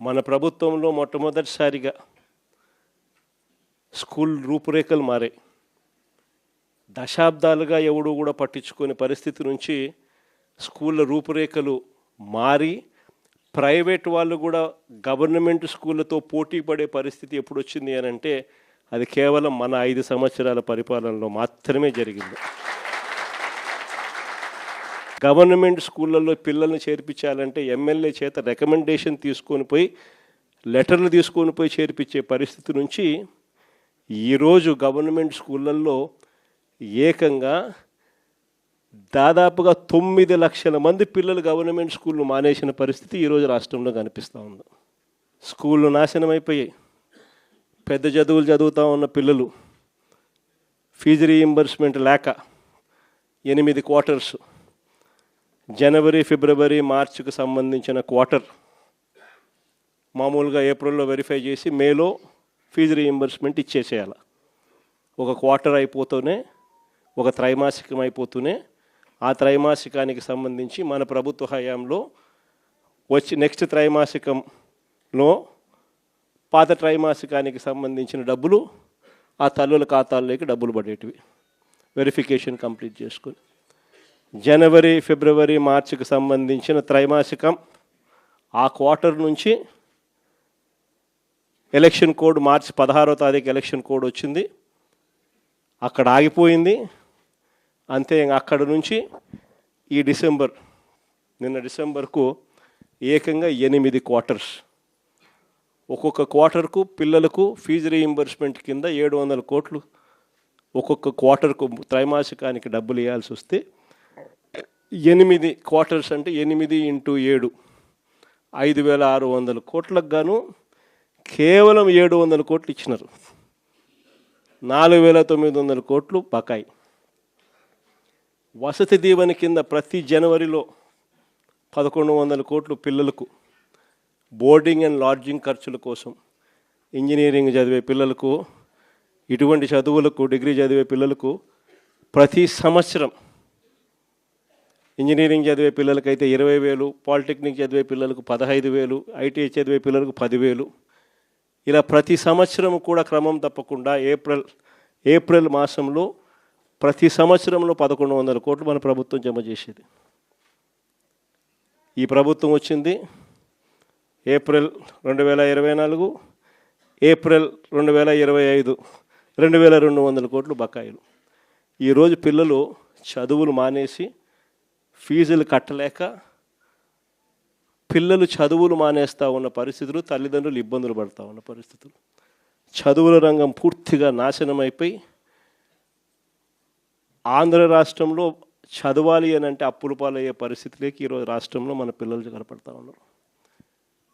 మన ప్రభుత్వంలో మొట్టమొదటిసారిగా స్కూల్ రూపురేఖలు మారాయి. దశాబ్దాలుగా ఎవడు కూడా పట్టించుకునే పరిస్థితి నుంచి స్కూళ్ళ రూపురేఖలు మారి ప్రైవేట్ వాళ్ళు కూడా గవర్నమెంట్ స్కూళ్ళతో పోటీ పడే పరిస్థితి ఎప్పుడు వచ్చింది అని అంటే అది కేవలం మన 5 సంవత్సరాల పరిపాలనలో మాత్రమే జరిగింది. గవర్నమెంట్ స్కూళ్ళల్లో పిల్లల్ని చేర్పించాలంటే ఎమ్మెల్యే చేత రికమెండేషన్ తీసుకొని పోయి లెటర్లు తీసుకొని పోయి చేర్పించే పరిస్థితి నుంచి ఈరోజు గవర్నమెంట్ స్కూళ్ళల్లో ఏకంగా దాదాపుగా 9 లక్షల మంది పిల్లలు గవర్నమెంట్ స్కూళ్ళు మానేసిన పరిస్థితి ఈరోజు రాష్ట్రంలో కనిపిస్తూ ఉంది. స్కూళ్ళు నాశనం అయిపోయాయి. పెద్ద చదువులు చదువుతూ ఉన్న పిల్లలు ఫీజు రీయింబర్స్మెంట్ లేక 8 క్వార్టర్స్, జనవరి, ఫిబ్రవరి, మార్చికి సంబంధించిన క్వార్టర్ మామూలుగా ఏప్రిల్లో వెరిఫై చేసి మేలో ఫీజు రీయింబర్స్మెంట్ ఇచ్చేసేయాలి. ఒక క్వార్టర్ అయిపోతూనే, ఒక త్రైమాసికం అయిపోతూనే ఆ త్రైమాసికానికి సంబంధించి మన ప్రభుత్వ హయాంలో నెక్స్ట్ త్రైమాసికంలో పాత త్రైమాసికానికి సంబంధించిన డబ్బులు ఆ తల్లుల ఖాతాల్లోకి డబ్బులు పడేటివి వెరిఫికేషన్ కంప్లీట్ చేసుకొని. జనవరి, ఫిబ్రవరి, మార్చికి సంబంధించిన త్రైమాసికం ఆ క్వార్టర్ నుంచి ఎలక్షన్ కోడ్ మార్చి 16వ తారీఖు ఎలక్షన్ కోడ్ వచ్చింది, అక్కడ ఆగిపోయింది. అంతే. అక్కడ నుంచి ఈ నిన్న డిసెంబర్కు ఏకంగా 8 క్వార్టర్స్. ఒక్కొక్క క్వార్టర్కు పిల్లలకు ఫీజు రీయింబర్స్మెంట్ కింద 700 కోట్లు ఒక్కొక్క క్వార్టర్కు త్రైమాసికానికి డబ్బులు ఇవ్వాల్సి వస్తే 8 క్వార్టర్స్ అంటే 8 × 7 5,600 కోట్లకు గాను కేవలం 700 కోట్లు ఇచ్చినారు. 4,900 కోట్లు బకాయి. వసతి దీవెన కింద ప్రతి జనవరిలో 1,100 కోట్లు పిల్లలకు బోర్డింగ్ అండ్ లాడ్జింగ్ ఖర్చుల కోసం, ఇంజనీరింగ్ చదివే పిల్లలకు, ఇటువంటి చదువులకు డిగ్రీ చదివే పిల్లలకు ప్రతి సంవత్సరం, ఇంజనీరింగ్ చదివే పిల్లలకైతే 20,000, పాలిటెక్నిక్ చదివే పిల్లలకు 15,000, ఐటీఐ చదివే పిల్లలకు 10,000, ఇలా ప్రతి సంవత్సరం కూడా క్రమం తప్పకుండా ఏప్రిల్ మాసంలో ప్రతి సంవత్సరంలో 1,100 కోట్లు మన ప్రభుత్వం జమ చేసేది. ఈ ప్రభుత్వం వచ్చింది ఏప్రిల్ 2024, ఏప్రిల్ 2025 2,200 కోట్లు బకాయిలు. ఈరోజు పిల్లలు చదువులు మానేసి ఫీజులు కట్టలేక పిల్లలు చదువులు మానేస్తూ ఉన్న పరిస్థితులు, తల్లిదండ్రులు ఇబ్బందులు పడుతూ ఉన్న పరిస్థితులు, చదువుల రంగం పూర్తిగా నాశనం అయిపోయి ఆంధ్ర రాష్ట్రంలో చదవాలి అని అంటే అప్పుల పాలయ్యే పరిస్థితిలోకి ఈరోజు రాష్ట్రంలో మన పిల్లలు కనపడతా ఉన్నారు.